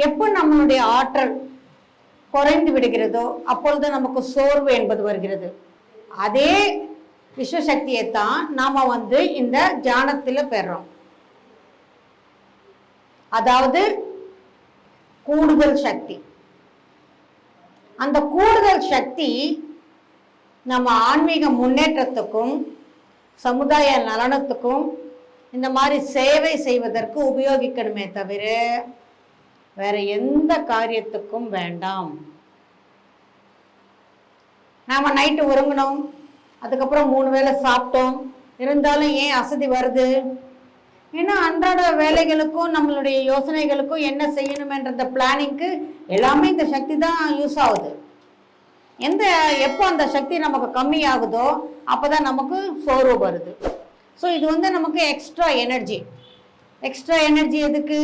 எப்போ நம்மளுடைய ஆற்றல் குறைந்து விடுகிறதோ அப்பொழுது நமக்கு சோர்வு என்பது வருகிறது. அதே விஸ்வசக்தியை தான் நாம இந்த தியானத்தில் பெறோம். அதாவது கூடுதல் சக்தி. அந்த கூடுதல் சக்தி நம்ம ஆன்மீக முன்னேற்றத்துக்கும் சமுதாய நலனத்துக்கும் இந்த மாதிரி சேவை செய்வதற்கு உபயோகிக்கணுமே தவிர வேற எந்த காரியத்துக்கும் வேண்டாம். நாம நைட்டு உறங்கணும், அதுக்கப்புறம் 3 வேளை சாப்பிட்டோம், இருந்தாலும் ஏன் அசதி வருது? ஏன்னா அன்றாட வேலைகளுக்கும் நம்மளுடைய யோசனைகளுக்கும் என்ன செய்யணுமென்ற பிளானிங்க்கு எல்லாமே இந்த சக்தி தான் யூஸ் ஆகுது. எப்போ அந்த சக்தி நமக்கு கம்மி ஆகுதோ அப்போதான் நமக்கு சோர்வு வருது. ஸோ இது நமக்கு எக்ஸ்ட்ரா எனர்ஜி. எக்ஸ்ட்ரா எனர்ஜி எதுக்கு?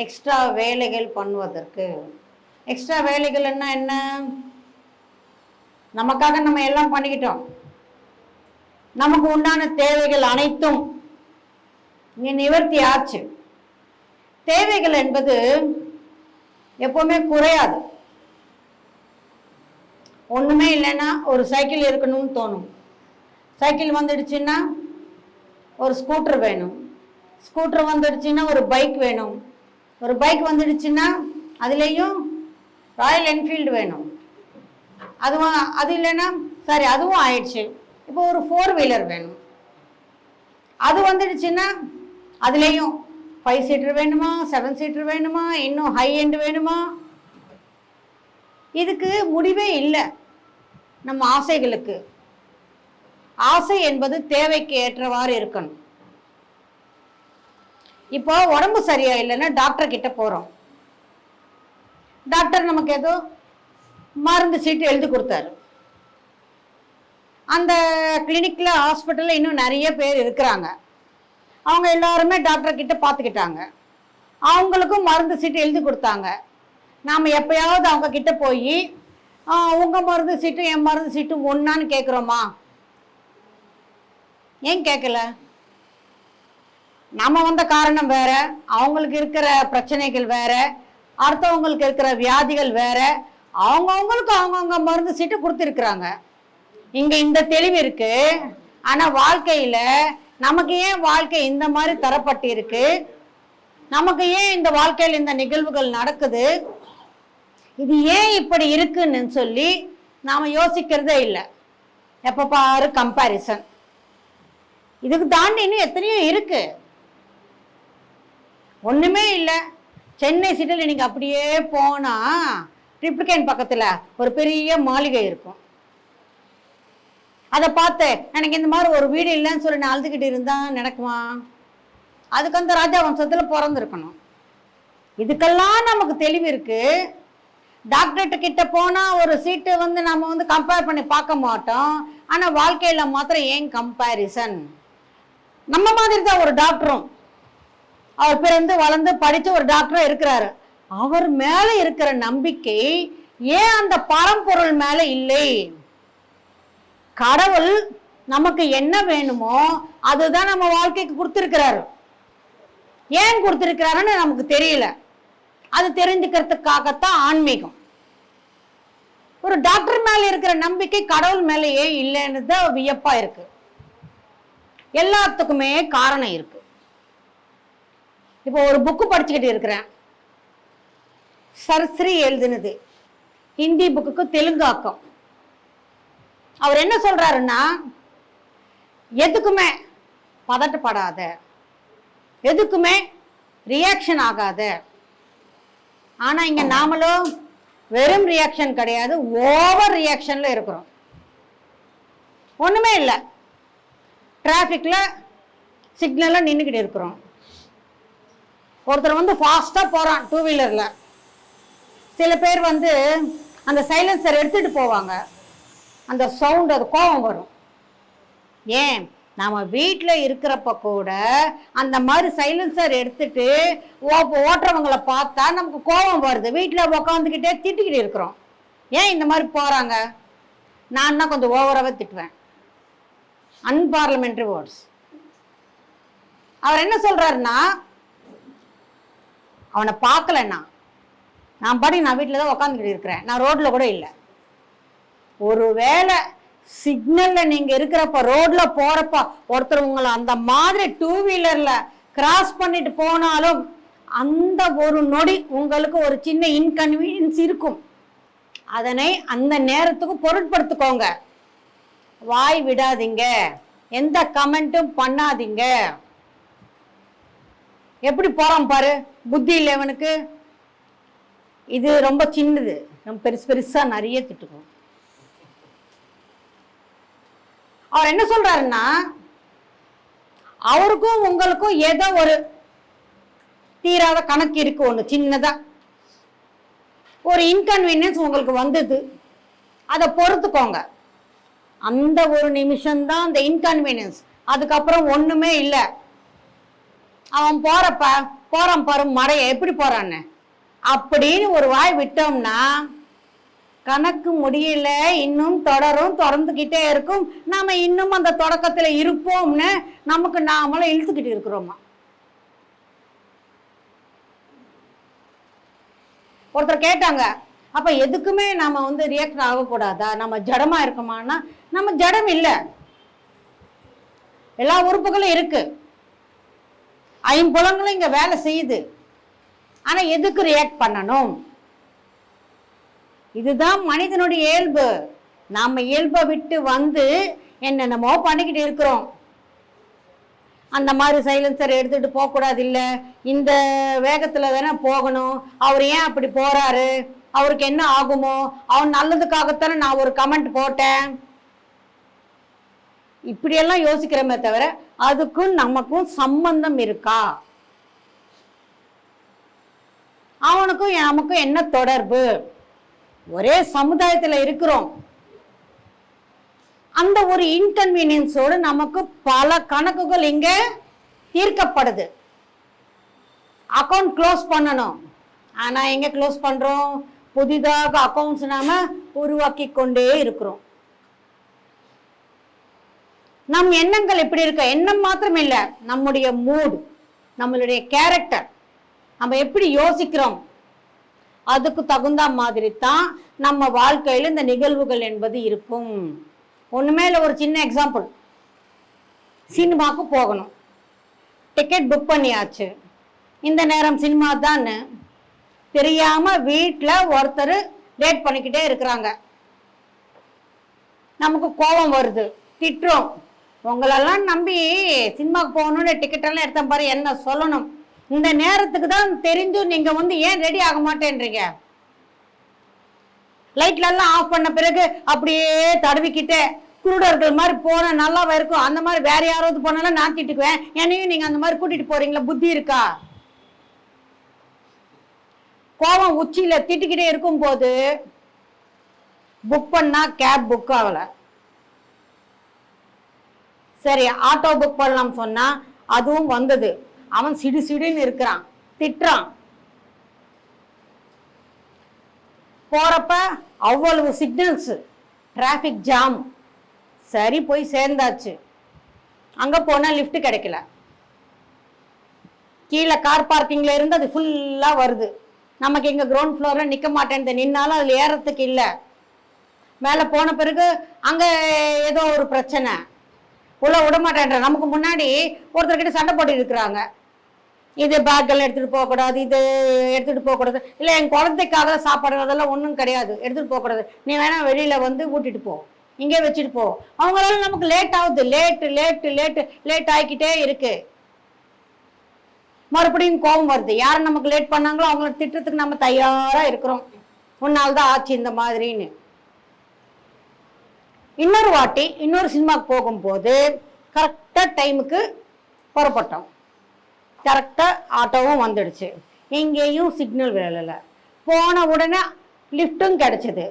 எக்ஸ்ட்ரா வேலைகள் பண்ணுவதற்கு. எக்ஸ்ட்ரா வேலைகள்னா என்ன? நமக்காக நம்ம எல்லாம் பண்ணிக்கிட்டோம், நமக்கு உண்டான தேவைகள் அனைத்தும் இங்கே நிவர்த்தி ஆச்சு. தேவைகள் என்பது எப்பவுமே குறையாது. ஒன்றுமே இல்லைன்னா ஒரு சைக்கிள் இருக்கணும்னு தோணும். சைக்கிள் வந்துடுச்சுன்னா ஒரு ஸ்கூட்டர் வேணும். ஸ்கூட்டர் வந்துடுச்சுன்னா ஒரு பைக் வேணும். ஒரு பைக் வந்துடுச்சுன்னா அதுலேயும் ராயல் என்ஃபீல்டு வேணும். அது இல்லைன்னா சரி அதுவும் ஆயிடுச்சு, இப்போ ஒரு 4 வீலர் வேணும். அது வந்துடுச்சுன்னா அதுலேயும் 5 சீட்டர் வேணுமா, 7 சீட்டர் வேணுமா, இன்னும் ஹை எண்ட் வேணுமா? இதுக்கு முடிவே இல்லை நம்ம ஆசைகளுக்கு. ஆசை என்பது தேவைக்கு ஏற்றவாறு இருக்கணும். இப்போ உடம்பு சரியா இல்லைன்னா டாக்டர் கிட்ட போகிறோம். டாக்டர் நமக்கு ஏதோ மருந்து சீட்டு எழுதி கொடுத்தாரு. அந்த கிளினிக்கில் ஹாஸ்பிட்டலில் இன்னும் நிறைய பேர் இருக்கிறாங்க. அவங்க எல்லாருமே டாக்டர் கிட்ட பார்த்துக்கிட்டாங்க. அவங்களுக்கும் மருந்து சீட்டு எழுதி கொடுத்தாங்க. நாம் எப்பயாவது அவங்க கிட்ட போய் உங்கள் மருந்து சீட்டும் என் மருந்து சீட்டும் ஒன்றான்னு கேட்குறோமா? ஏன் கேட்கல? நம்ம வந்த காரணம் வேற, அவங்களுக்கு இருக்கிற பிரச்சனைகள் வேற, அடுத்தவங்களுக்கு இருக்கிற வியாதிகள் வேற. அவங்கவுங்களுக்கு அவங்கவுங்க மருந்து சீட்டு கொடுத்துருக்குறாங்க. இங்க இந்த தெளிவு இருக்கு. ஆனா வாழ்க்கையில நமக்கு ஏன் வாழ்க்கை இந்த மாதிரி தரப்பட்டு இருக்கு? நமக்கு ஏன் இந்த வாழ்க்கையில் இந்த நிகழ்வுகள் நடக்குது? இது ஏன் இப்படி இருக்குன்னு சொல்லி நாம யோசிக்கிறதே இல்லை. எப்ப பாரு கம்பேரிசன். இதுக்கு தாண்டி இன்னும் எத்தனையோ இருக்கு. ஒண்ணுமே இல்லை. சென்னை சிட்டியில் நீங்க அப்படியே போனா ட்ரிப்ளிகேன் பக்கத்துல ஒரு பெரிய மாளிகை இருக்கும். அதை பார்த்து எனக்கு இந்த மாதிரி ஒரு வீடு இல்லைன்னு சொல்லி நான் அழுதுகிட்டு இருந்தா நடக்குமா? அதுக்கு அந்த ராஜா வம்சத்துல பிறந்திருக்கணும். இதுக்கெல்லாம் நமக்கு தெளிவு இருக்கு. டாக்டர்கிட்ட கிட்ட போனா ஒரு சீட்டு நாம கம்பேர் பண்ணி பார்க்க மாட்டோம். ஆனா வாழ்க்கையில மாத்திரம் ஏன் கம்பேரிசன்? நம்ம மாதிரி தான் ஒரு டாக்டரும், அவர் பிறந்து வளர்ந்து படிச்சு ஒரு டாக்டரும் இருக்கிறாரு. அவர் மேல இருக்கிற நம்பிக்கை ஏன் அந்த பரம்பொருள் மேல இல்லை? கடவுள் நமக்கு என்ன வேணுமோ அதுதான் நம்ம வாழ்க்கைக்கு கொடுத்திருக்கிறாரு. ஏன் கொடுத்திருக்கிறாருன்னு நமக்கு தெரியல. அது தெரிஞ்சுக்கிறதுக்காகத்தான் ஆன்மீகம். ஒரு டாக்டர் மேல இருக்கிற நம்பிக்கை கடவுள் மேல ஏன் இல்லைன்னு தான் வியப்பா இருக்கு. எல்லாத்துக்குமே காரணம் இருக்கு. இப்போ ஒரு புக்கு படிச்சுக்கிட்டு இருக்கிறேன். சர்ஸ்ரீ எழுதுனது ஹிந்தி புக்குக்கு தெலுங்காக்கம். அவர் என்ன சொல்றாருன்னா, எதுக்குமே பதட்டப்படாத, எதுக்குமே ரியாக்ஷன் ஆகாத. ஆனா இங்க நாமளும் வெறும் ரியாக்ஷன் கிடையாது, ஓவர் ரியாக்ஷன்ல இருக்கிறோம். ஒண்ணுமே இல்லை, டிராஃபிக்ல சிக்னல்ல நின்றுக்கிட்டு இருக்கிறோம். ஒருத்தர் வந்து ஃபாஸ்டா போறான் டூ வீலர்ல. சில பேர் வந்து அந்த சைலன்சர் எடுத்துட்டு போவாங்க. அந்த சவுண்ட், அது கோபம் வரும். ஏன், நம்ம வீட்டில் இருக்கிறப்ப கூட அந்த மாதிரி சைலன்சர் எடுத்துட்டு ஓட்டுறவங்களை பார்த்தா நமக்கு கோபம் வருது. வீட்டில் உக்காந்துக்கிட்டே திட்டிக்கிட்டு இருக்கிறோம். ஏன் இந்த மாதிரி போறாங்க? நான் தான் கொஞ்சம் ஓவராகவே திட்டுவேன். அன்பார்லமெண்டரி வேர்ட்ஸ். அவர் என்ன சொல்றாருன்னா, அவனை பார்க்கலன்னா நான் பாடி நான் வீட்டில் தான் உக்காந்துக்கிட்டு இருக்கிறேன், நான் ரோட்ல கூட இல்லை. ஒருவேளை சிக்னல்ல நீங்க இருக்கிறப்ப, ரோட்ல போறப்ப ஒருத்தர் உங்களை அந்த மாதிரி டூ வீலர்ல கிராஸ் பண்ணிட்டு போனாலும் அந்த ஒரு நொடி உங்களுக்கு ஒரு சின்ன இன்கன்வீனியன்ஸ் இருக்கும். அதனை அந்த நேரத்துக்கு பொருட்படுத்திக்கோங்க. வாய் விடாதீங்க, எந்த கமெண்ட்டும் பண்ணாதீங்க. எப்படி போறான் பாரு, புத்தி இல்லை அவனுக்கு. இது ரொம்ப சின்னது, நம்ம பெருசு பெருசா நிறைய திட்டுவோம். அவர் என்ன சொல்றாருன்னா, அவருக்கும் உங்களுக்கும் ஏதோ ஒரு தீராத கணக்கு இருக்கு. ஒண்ணு சின்னதா ஒரு இன்கன்வீனியன்ஸ் உங்களுக்கு வந்தது, அதை பொறுத்துக்கோங்க. அந்த ஒரு நிமிஷம்தான் அந்த இன்கன்வீனியன்ஸ், அதுக்கப்புறம் ஒண்ணுமே இல்லை. அவன் போறான் பாரு மடைய, எப்படி போறான்னு அப்படின்னு ஒரு வாய் விட்டோம்னா கணக்கு முடியல, இன்னும் தொடர்ந்துகிட்டே இருக்கும். நாம இன்னும் அந்த தொடக்கத்துல இருப்போம்னு நமக்கு நாமளும் இழுத்துக்கிட்டு இருக்கிறோமா. ஒருத்தர் கேட்டாங்க, அப்ப எதுக்குமே நாம வந்து ரியாக்ட் ஆகக்கூடாதா, நம்ம ஜடமா இருக்கோமான்னா, நம்ம ஜடம் இல்லை, எல்லா உறுப்புகளும் இருக்கு, ஐம்புலங்களும் இங்க வேலை செய்யுது. ஆனா எதுக்கு ரியாக்ட் பண்ணணும்? இதுதான் மனிதனுடைய இயல்பு. நாம இயல்பை விட்டு வந்து என்னென்னமோ பண்ணிக்கிட்டு இருக்கிறோம். அந்த மாதிரி சைலன்சர் எடுத்துட்டு போக கூடாது, இல்ல இந்த வேகத்துல தானே போகணும், அவர் ஏன் அப்படி போறாரு, அவருக்கு என்ன ஆகுமோ, அவன் நல்லதுக்காகத்தானே நான் ஒரு கமெண்ட் போட்டேன், இப்படியெல்லாம் யோசிக்கிறோமே தவிர அதுக்கும் நமக்கும் சம்பந்தம் இருக்கா? அவனுக்கும் நமக்கும் என்ன தொடர்பு? ஒரே சமுதாயத்துல இருக்கிறோம். அந்த ஒரு இன்கன்வீனியன்ஸோடு நமக்கு பல கணக்குகள் இங்க தீர்க்கப்படுது. அக்கௌண்ட் க்ளோஸ் பண்ணணும், ஆனா எங்க க்ளோஸ் பண்றோம்? புதிதாக அக்கௌண்ட்ஸ் நாம உருவாக்கி கொண்டே இருக்கிறோம். நம் எண்ணங்கள் எப்படி இருக்க, எண்ணம் மாத்திரம் இல்ல, நம்முடைய மூட், நம்மளுடைய கேரக்டர், நம்ம எப்படி யோசிக்கிறோம், அதுக்கு தகுந்த மாதிரி தான் நம்ம வாழ்க்கையில் இந்த நிகழ்வுகள் என்பது இருக்கும். ஒண்ணுமே இல்லை, ஒரு சின்ன எக்ஸாம்பிள். சினிமாவுக்கு போகணும், டிக்கெட் புக் பண்ணியாச்சு, இந்த நேரம் சினிமா தான் தெரியாம வீட்டில் ஒருத்தர் லேட் பண்ணிக்கிட்டே இருக்கிறாங்க. நமக்கு கோபம் வருது, திட்டுறோம். உங்களெல்லாம் நம்பி சினிமாவுக்கு போகணும்னு டிக்கெட் எல்லாம் எடுத்த பாரு, என்ன சொல்லணும்? இந்த நேரத்துக்கு தான் தெரிஞ்சும் நீங்க வந்து ஏன் ரெடி ஆக மாட்டேன்றீங்க? லைட்ல எல்லாம் ஆஃப் பண்ண பிறகு அப்படியே தடவிக்கிட்டே குருடர்கள் மாதிரி போனா நல்லா இருக்கும். அந்த மாதிரி வேற யாராவது போனாலும் நான் திட்டுக்குவேன், என்னையும் நீங்க அந்த மாதிரி கூட்டிட்டு போறீங்களா? புத்தி இருக்கா? கோபம் உச்சியில திட்டுக்கிட்டே இருக்கும் போது புக் பண்ணா கேப் புக் ஆகல, சரி ஆட்டோ புக் பண்ணலாம் சொன்னா அதுவும் வந்தது. அவன் சிடு சிடுன்னு இருக்கிறான், திட்டுறான். போறப்ப அவ்வளவு சிக்னல்ஸ், டிராபிக் ஜாம். சரி போய் சேர்ந்தாச்சு. அங்க போனா லிஃப்ட் கிடைக்கல, கீழே கார் பார்க்கிங்ல இருந்து அது ஃபுல்லா வருது. நமக்கு எங்க கிரவுண்ட் ஃப்ளோர்ல நிக்க மாட்டேன், நின்னாலும் அதுல ஏறத்துக்கு இல்லை. மேல போன பிறகு அங்க ஏதோ ஒரு பிரச்சனை, உள்ள விட மாட்டேன்ற. நமக்கு முன்னாடி ஒருத்தர்கிட்ட சண்டை போட்டு இருக்கிறாங்க. இது பேக்கெல்லாம் எடுத்துகிட்டு போகக்கூடாது, இது எடுத்துகிட்டு போகக்கூடாது, இல்லை என் குழந்தைக்காக சாப்பாடு அதெல்லாம் ஒன்றும் கிடையாது, எடுத்துகிட்டு போகக்கூடாது, நீ வேணால் வெளியில் வந்து ஊட்டிட்டு போ, இங்கே வச்சுட்டு போ. அவங்களால நமக்கு லேட் ஆகுது, லேட் ஆகிக்கிட்டே இருக்கு. மறுபடியும் கோபம் வருது. யார் நமக்கு லேட் பண்ணாங்களோ அவங்கள திட்டத்துக்கு நம்ம தயாராக இருக்கிறோம். உன்னால் தான் ஆச்சு இந்த மாதிரின்னு. இன்னொரு வாட்டி இன்னொரு சினிமாவுக்கு போகும்போது கரெக்டாக டைமுக்கு புறப்பட்டோம். கரெக்டாக ஆட்டோவும் வந்துடுச்சு. எங்கேயும் சிக்னல் விழலை. போன உடனே லிஃப்ட்டும் கிடச்சிது.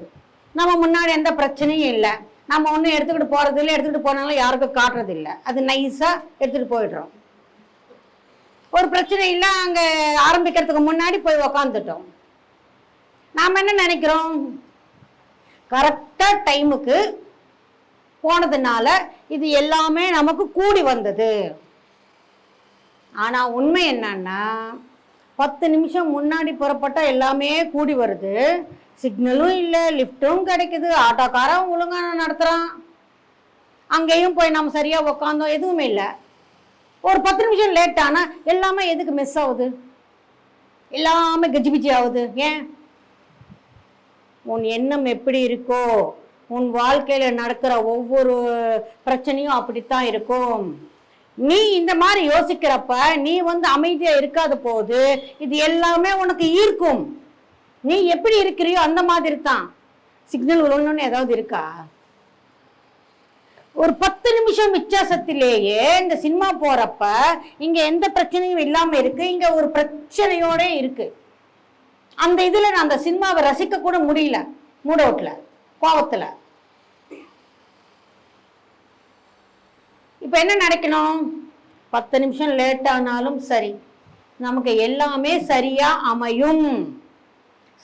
நம்ம முன்னாடி எந்த பிரச்சனையும் இல்லை. நம்ம ஒன்றும் எடுத்துக்கிட்டு போகிறது இல்லை, எடுத்துக்கிட்டு போனாலும் யாருக்கும் காட்டுறது இல்லை. அது நைஸாக எடுத்துகிட்டு போயிடுறோம். ஒரு பிரச்சனை இல்லை. அங்கே ஆரம்பிக்கிறதுக்கு முன்னாடி போய் உக்காந்துட்டோம். நாம் என்ன நினைக்கிறோம், கரெக்டாக டைமுக்கு போனதுனால இது எல்லாமே நமக்கு கூடி வந்தது. ஆனால் உண்மை என்னன்னா 10 நிமிஷம் முன்னாடி புறப்பட்டா எல்லாமே கூடி வருது. சிக்னலும் இல்லை, லிஃப்ட்டும் கிடைக்குது, ஆட்டோக்காரன் ஒழுங்காக நடத்துகிறான், அங்கேயும் போய் நம்ம சரியாக உக்காந்தோம், எதுவுமே இல்லை. ஒரு 10 நிமிஷம் லேட் ஆனால் எல்லாமே எதுக்கு மிஸ் ஆகுது, எல்லாமே கஜிபிஜி ஆகுது. ஏன்? உன் எண்ணம் எப்படி இருக்கோ உன் வாழ்க்கையில் நடக்கிற ஒவ்வொரு பிரச்சனையும் அப்படித்தான் இருக்கும். நீ இந்த மாதிரி யோசிக்கிறப்ப நீ வந்து அமைதியாக இருக்காத போது இது எல்லாமே உனக்கு ஈர்க்கும். நீ எப்படி இருக்கிறியோ அந்த மாதிரி தான். சிக்னல் விழணும்னு ஏதாவது இருக்கா? ஒரு 10 நிமிஷம் வித்தியாசத்திலேயே இந்த சினிமா போறப்ப இங்க எந்த பிரச்சனையும் இல்லாம இருக்கு, இங்க ஒரு பிரச்சனையோட இருக்கு. அந்த இதுல நான் அந்த சினிமாவை ரசிக்க கூட முடியல, மூட் அவுட்ல, கோபத்துல. இப்ப என்ன நினைக்கணும், 10 நிமிஷம் லேட் ஆனாலும் சரி நமக்கு எல்லாமே சரியா அமையும்.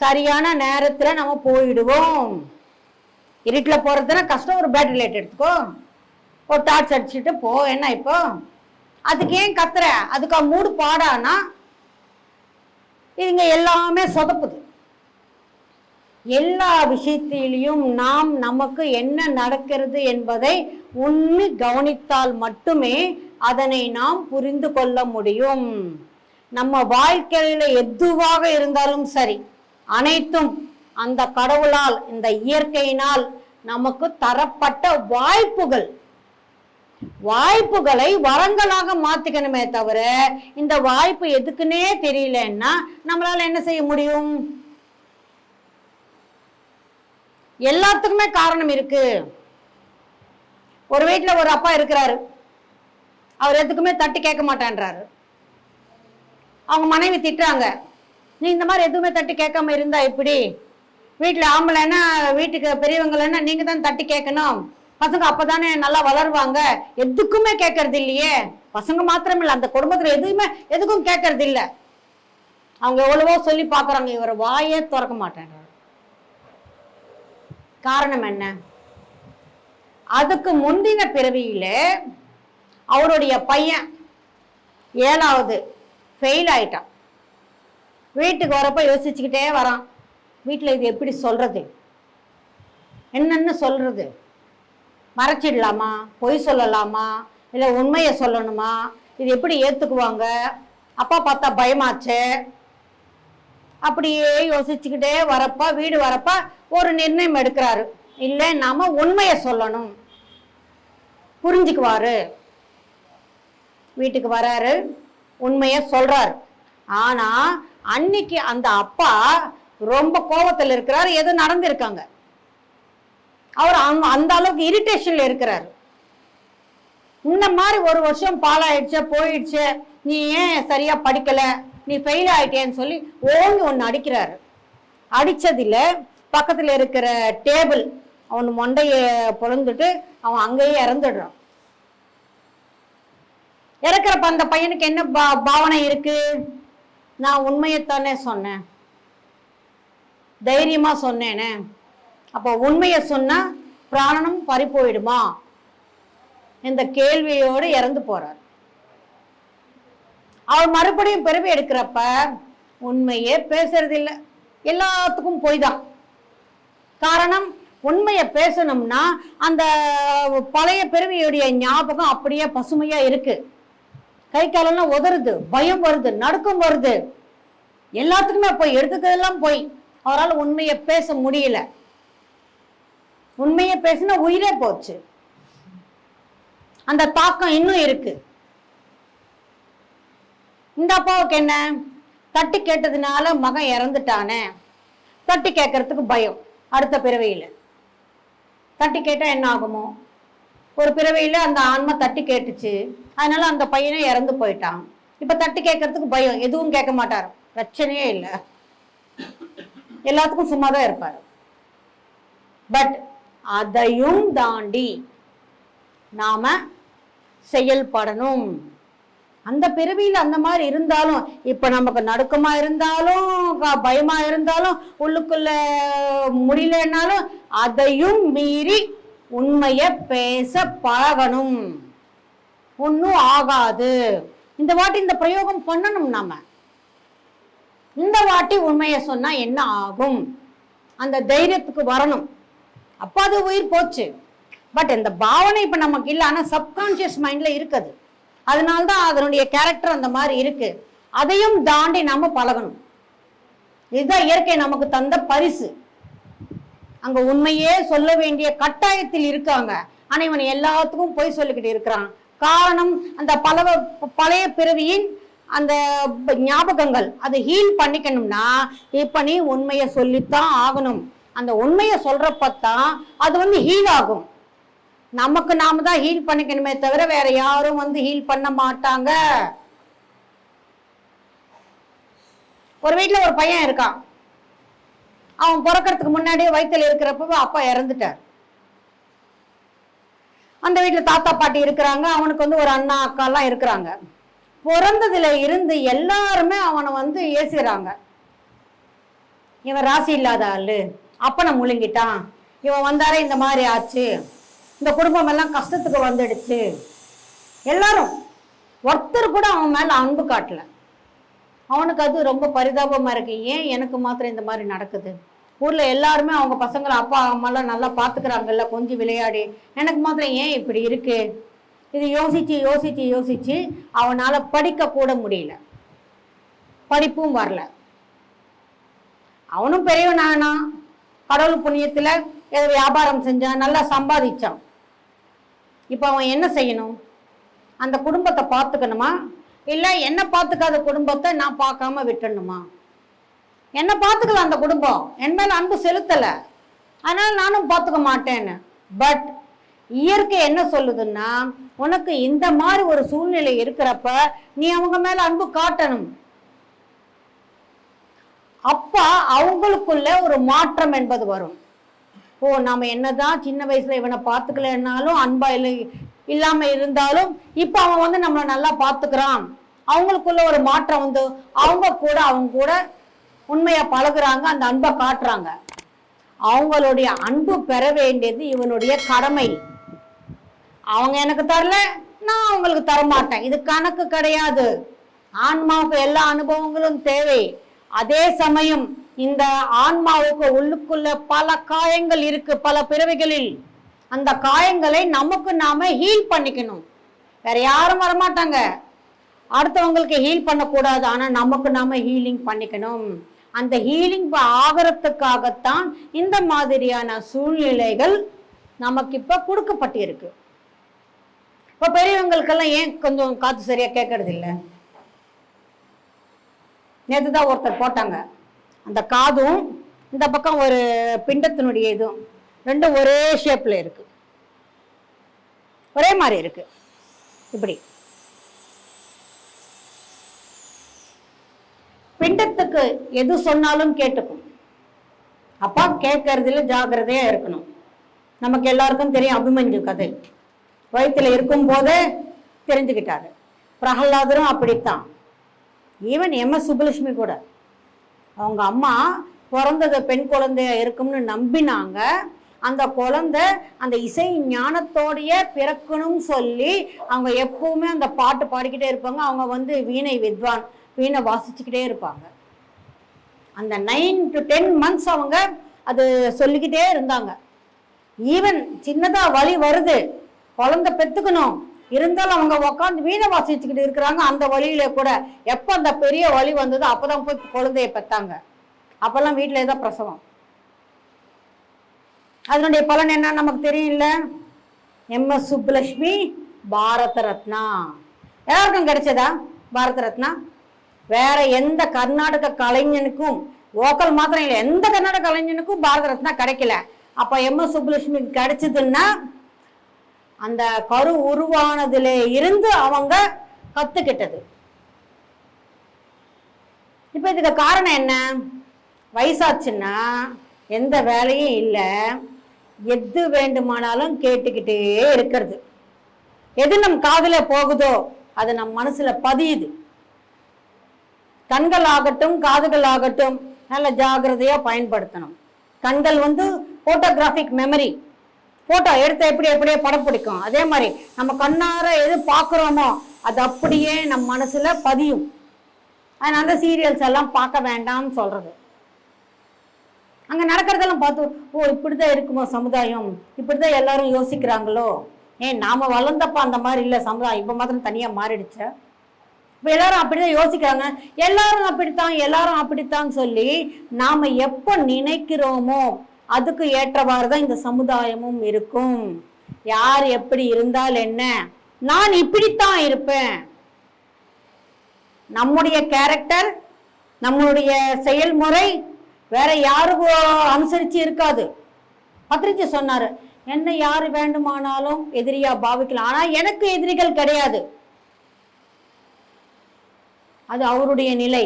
சரியான நேரத்துல நம்ம போயிடுவோம். இருட்டில் போறதுன்னா கஷ்டம், ஒரு பேட்டரி லைட் எடுத்துக்கோ, ஒரு டார்ச் அடிச்சுட்டு போ. என்ன இப்போ அதுக்கு ஏன் கத்துற? அதுக்கு மூடு பாடானா இதுங்க எல்லாமே சொதப்புது. எல்லா விஷயத்திலையும் நாம் நமக்கு என்ன நடக்கிறது என்பதை உண்மை கவனித்தால் மட்டுமே அதனை நாம் புரிந்து கொள்ள முடியும். நம்ம வாழ்க்கையில எதுவாக இருந்தாலும் சரி, அனைத்தும் அந்த கடவுளால், இந்த இயற்கையினால் நமக்கு தரப்பட்ட வாய்ப்புகளை வரங்களாக மாத்திக்கணுமே தவிர இந்த வாய்ப்பு எதுக்குன்னே தெரியலன்னா நம்மளால என்ன செய்ய முடியும்? எல்லாத்துக்குமே காரணம் இருக்கு. ஒரு வீட்டுல ஒரு அப்பா இருக்கிறாரு, அவர் எதுக்குமே தட்டி கேட்க மாட்டேன்றாரு. அவங்க மனைவி திட்டுறாங்க, நீ இந்த மாதிரி எதுவுமே தட்டி கேட்காம இருந்தா எப்படி? வீட்டுல ஆம்பளைன்னா, வீட்டுக்கு பெரியவங்களன்னா நீங்க தான் தட்டி கேட்கணும், பசங்க அப்பதானே நல்லா வளருவாங்க. எதுக்குமே கேட்கறது இல்லையே. பசங்க மாத்திரம் இல்லை, அந்த குடும்பத்துல எதுக்கும் கேட்கறது இல்லை. அவங்க எவ்வளவோ சொல்லி பாக்குறாங்க, இவர் வாயே திறக்க மாட்டேன்றாரு. காரணம் என்ன? அதுக்கு முந்தின பிறவியில அவருடைய பையன் 7வது ஃபெயில் ஆயிட்டான். வீட்டுக்கு வரப்ப யோசிச்சுக்கிட்டே வரான், வீட்டில் இது எப்படி சொல்றது, என்னன்னு சொல்றது, மறைச்சிடலாமா, பொய் சொல்லலாமா, இல்லை உண்மையை சொல்லணுமா, இது எப்படி ஏற்றுக்குவாங்க, அப்பா பார்த்தா பயமாச்சு. அப்படியே யோசிச்சுக்கிட்டே வரப்ப வீடு வரப்ப ஒரு நிர்ணயம் எடுக்கிறாரு, இல்லை நாம உண்மையை சொல்லணும், புரிஞ்சுக்குவாரு. வீட்டுக்கு வராரு, உண்மையை சொல்றாரு. ஆனா அன்னைக்கு அந்த அப்பா ரொம்ப கோபத்தில் இருக்கிறாரு, எதுவும் நடந்திருக்காங்க, அவர் அந்த அளவுக்கு இரிட்டேஷன்ல இருக்கிறாரு. இந்த மாதிரி ஒரு வருஷம் பாலாயிடுச்சு, போயிடுச்சு, நீ ஏன் சரியா படிக்கல, நீ ஃபெயில் ஆயிட்டேன்னு சொல்லி ஓங்கி ஒன்று அடிக்கிறாரு. அடிச்சதில்ல பக்கத்துல இருக்கிற டேபிள் அவன் மண்டையை பொழந்துட்டு அவன் அங்கேயே இறந்துடுறான். இறக்குறப்ப அந்த பையனுக்கு என்ன பாவனை இருக்கு? நான் உண்மையைத்தானே சொன்னேன், தைரியமா சொன்னேனே, அப்போ உண்மையை சொன்னா பிராணனும் பறி போயிடுமா? இந்த கேள்வியோடு இறந்து போறார். அவர் மறுபடியும் பிறவி எடுக்கிறப்ப உண்மையே பேசுறது இல்லை, எல்லாத்துக்கும் போய் தான். காரணம், உண்மையை பேசணும்னா அந்த பழைய பிறவியுடைய ஞாபகம் அப்படியே பசுமையா இருக்கு. கை காலெல்லாம் உதறுது, பயம் வருது, நடுக்கம் வருது, எல்லாத்துக்குமே போய் எடுத்துக்கிறதெல்லாம் போய் அவரால் உண்மையை பேச முடியல. உண்மையை பேசினா உயிரே போச்சு. அந்த தாக்கம் இன்னும் இருக்கு. இந்த அப்பாவுக்கு என்ன, தட்டி கேட்டதுனால மகன் இறந்துட்டானே, தட்டி கேட்கறதுக்கு பயம். அடுத்த பிறவையில் தட்டி கேட்டா என்ன ஆகுமோ, ஒரு பிறவையில அந்த ஆன்மா தட்டி கேட்டுச்சு, அதனால அந்த பையனை இறந்து போயிட்டான். இப்ப தட்டி கேட்கறதுக்கு பயம், எதுவும் கேட்க மாட்டார், பிரச்சனையே இல்லை, எல்லாத்துக்கும் சும்மாதான் இருப்பார். பட் அதையும் தாண்டி நாம செயல்படணும். அந்த பிறவியில் அந்த மாதிரி இருந்தாலும், இப்ப நமக்கு நடுக்கமா இருந்தாலும், பயமா இருந்தாலும், உள்ளுக்குள்ள முடியலன்னாலும், அதையும் மீறி உண்மைய பேச பழகணும். ஒன்னும் ஆகாது. இந்த வாட்டி இந்த பிரயோகம் பண்ணணும். நாம இந்த வாட்டி உண்மைய சொன்னா என்ன ஆகும், அந்த தைரியத்துக்கு வரணும். அப்ப அது உயிர் போச்சு. பட் இந்த பாவனை இப்ப நமக்கு இல்லை, ஆனா சப்கான்சியஸ் மைண்ட்ல இருக்குது. அதனால்தான் அதனுடைய கேரக்டர் அந்த மாதிரி இருக்கு. அதையும் தாண்டி நாம பழகணும். இதுதான் இயற்கை நமக்கு தந்த பரிசு. அங்க உண்மையே சொல்ல வேண்டிய கட்டாயத்தில் இருக்காங்க, ஆனா இவன் எல்லாத்துக்கும் பொய் சொல்லிக்கிட்டு இருக்கிறான். காரணம், அந்த பழைய பிறவியின் அந்த ஞாபகங்கள் அதை ஹீல் பண்ணிக்கணும்னா இப்ப நீ உண்மையை சொல்லித்தான் ஆகணும். அந்த உண்மையை சொல்றப்பத்தான் அது ஹீல் ஆகும். நமக்கு நாம தான் ஹீல் பண்ணிக்கணுமே தவிர வேற யாரும் ஹீல் பண்ண மாட்டாங்க. ஒரு வீட்டுல ஒரு பையன் இருக்கான். அவன் பிறக்கிறதுக்கு முன்னாடியே வயிற்றுல இருக்கிறப்ப அப்பா இறந்துட்டார். அந்த வீட்டுல தாத்தா பாட்டி இருக்கிறாங்க. அவனுக்கு ஒரு அண்ணா அக்கா எல்லாம் இருக்கிறாங்க. பிறந்ததுல இருந்து எல்லாருமே அவனை ஏசுகிறாங்க. இவன் ராசி இல்லாத ஆளு, அப்பனை முழுங்கிட்டான், இவன் வந்தாரே இந்த மாதிரி ஆச்சு, இந்த குடும்பம் எல்லாம் கஷ்டத்துக்கு வந்துடுச்சு. எல்லாரும், ஒருத்தர் கூட அவன் மேல அன்பு காட்டல. அவனுக்கு அது ரொம்ப பரிதாபமா இருக்கு. ஏன் எனக்கு மாத்திரம் இந்த மாதிரி நடக்குது? ஊர்ல எல்லாருமே அவங்க பசங்களை அப்பா அம்மாலாம் நல்லா பாத்துக்கிறாங்கல்ல, கொஞ்சம் விளையாடி, எனக்கு மாத்திரம் ஏன் இப்படி இருக்கு? இது யோசிச்சு யோசிச்சு யோசிச்சு அவனால படிக்க கூட முடியல, படிப்பும் வரல. அவனும் பெரியவனானா, கடவுள் புண்ணியத்துல ஏதோ வியாபாரம் செஞ்சான், நல்லா சம்பாதிச்சான். இப்ப அவன் என்ன செய்யணும்? அந்த குடும்பத்தை பார்த்துக்கணுமா, இல்ல என்ன பார்த்துக்காத குடும்பத்தை நான் பார்க்காம விட்டுணுமா? என்ன பார்த்துக்கல, அந்த குடும்பம் என் மேல அன்பு செலுத்தல, அதனால நானும் பார்த்துக்க மாட்டேன்னு. பட் இயற்கை என்ன சொல்லுதுன்னா, உனக்கு இந்த மாதிரி ஒரு சூழ்நிலை இருக்கிறப்ப நீ அவங்க மேல அன்பு காட்டணும். அப்ப அவங்களுக்குள்ள ஒரு மாற்றம் என்பது வரும். ஓ, நாம என்னதான் சின்ன வயசுல இவனை பார்த்துக்கலன்னாலும், அன்பா இல்லாம இருந்தாலும், இப்ப அவன் நம்மளை நல்லா பார்த்துக்கிறான். அவங்களுக்குள்ள ஒரு மாற்றம் அவங்க கூட உண்மையா பழகுறாங்க, அந்த அன்பை காட்டுறாங்க. அவங்களுடைய அன்பு பெற வேண்டியது இவனுடைய கடமை. அவங்க எனக்கு தரல, நான் அவங்களுக்கு தரமாட்டேன், இது கணக்கு கிடையாது. ஆன்மாவுக்கு எல்லா அனுபவங்களும் தேவை. அதே சமயம் இந்த ஆன்மாவுக்கு உள்ளுக்குள்ள பல காயங்கள் இருக்கு, பல பிறவிகளில். அந்த காயங்களை நமக்கு நாம ஹீல் பண்ணிக்கணும். வேற யாரும் வரமாட்டாங்க, அடுத்தவங்களுக்கு ஹீல் பண்ணக்கூடாது, ஆனா நமக்கு நாம ஹீலிங் பண்ணிக்கணும். அந்த ஹீலிங் ஆகிறதுக்காகத்தான் இந்த மாதிரியான சூழ்நிலைகள் நமக்கு இப்ப கொடுக்கப்பட்டிருக்கு. இப்ப பெரியவங்களுக்கெல்லாம் ஏன் கொஞ்சம் காத்து சரியா கேட்கறது இல்லை? நேற்றுதான் ஒருத்தர் போட்டாங்க, அந்த காதும் இந்த பக்கம் ஒரு பிண்டத்தினுடைய இதுவும் ரெண்டும் ஒரே ஷேப்ல இருக்கு, ஒரே மாதிரி இருக்கு. இப்படி பிண்டத்துக்கு எது சொன்னாலும் கேட்டுக்கும். அப்பா கேட்கறதுல ஜாகிரதையா இருக்கணும். நமக்கு எல்லாருக்கும் தெரியும் அபிமன்யு கதை. வயிற்றுல இருக்கும் போதே தெரிஞ்சுக்கிட்டாரு. பிரகலாதரும் அப்படித்தான். Even MS. சுப்புலட்சுமி கூட அவங்க அம்மா பிறந்தது பெண் குழந்தையா இருக்கும்னு நம்பினாங்க. அந்த குழந்தை அந்த இசை ஞானத்தோடைய பிறக்கணும்னு சொல்லி அவங்க எப்பவுமே அந்த பாட்டு பாடிக்கிட்டே இருப்பாங்க. அவங்க வீணை வித்வான், வீணை வாசிச்சுக்கிட்டே இருப்பாங்க. அந்த 9 to 10 months அவங்க அது சொல்லிக்கிட்டே இருந்தாங்க. ஈவன் சின்னதா வலி வருது, குழந்தை பெத்துக்கணும், இருந்தாலும் அவங்க உட்காந்து வீணை வாசிச்சுக்கிட்டு இருக்கிறாங்க. அந்த வழியில கூட எப்போ அந்த பெரிய வழி வந்ததோ அப்போதான் போய் குழந்தைய பெற்றாங்க. அப்பெல்லாம் வீட்டிலே தான் பிரசவம். அதனுடைய பலன் என்ன நமக்கு தெரியல. எம்எஸ் சுப்புலட்சுமி பாரத ரத்னா எல்லாருக்கும் கிடைச்சதா? பாரத ரத்னா வேற எந்த கர்நாடக கலைஞனுக்கும், வோக்கல் மாத்திரம் இல்லை, எந்த கர்நாடக கலைஞனுக்கும் பாரத ரத்னா கிடைக்கல. அப்ப எம்எஸ் சுப்புலட்சுமிக்கு கிடைச்சதுன்னா அந்த கரு உருவானதுல இருந்து அவங்க கத்துக்கிட்டது. இப்ப இதுக்கு காரணம் என்ன? வயசாச்சுன்னா எந்த வேலையும் இல்லை, எது வேண்டுமானாலும் கேட்டுக்கிட்டே இருக்கிறது. எது நம் காதுல போகுதோ அது நம் மனசுல பதியுது. கண்கள் ஆகட்டும் காதுகள் ஆகட்டும் நல்ல ஜாகிரதையா பயன்படுத்தணும். கண்கள் போட்டோகிராஃபிக் மெமரி, போட்டோ எடுத்த எப்படியே படம் பிடிக்கும். அதே மாதிரி நம்ம கண்ணார எது பார்க்குறோமோ அது அப்படியே நம் மனசுல பதியும். அதனால சீரியல்ஸ் எல்லாம் பார்க்க வேண்டாம்னு சொல்றது. அங்க நடக்கிறதெல்லாம் பார்த்து ஓ இப்படிதான் இருக்குமோ சமுதாயம், இப்படிதான் எல்லாரும் யோசிக்கிறாங்களோ. நாம வளர்ந்தப்ப அந்த மாதிரி இல்லை சமுதாயம், இப்ப மாத்திரம் தனியா மாறிடுச்ச. இப்ப எல்லாரும் அப்படிதான் யோசிக்கிறாங்க. எல்லாரும் அப்படித்தான் சொல்லி நாம எப்ப நினைக்கிறோமோ அதுக்கு ஏற்றவாறு தான் இந்த சமுதாயமும் இருக்கும். யார் எப்படி இருந்தால் என்ன, நான் இப்படித்தான் இருப்பேன். நம்முடைய கேரக்டர், நம்மளுடைய செயல்முறை வேற யாருக்கும் அனுசரிச்சு இருக்காது. பத்திரிக்கை சொன்னாரு, என்ன யாரு வேண்டுமானாலும் எதிரியா பாவிக்கலாம், ஆனா எனக்கு எதிரிகள் கிடையாது. அது அவருடைய நிலை.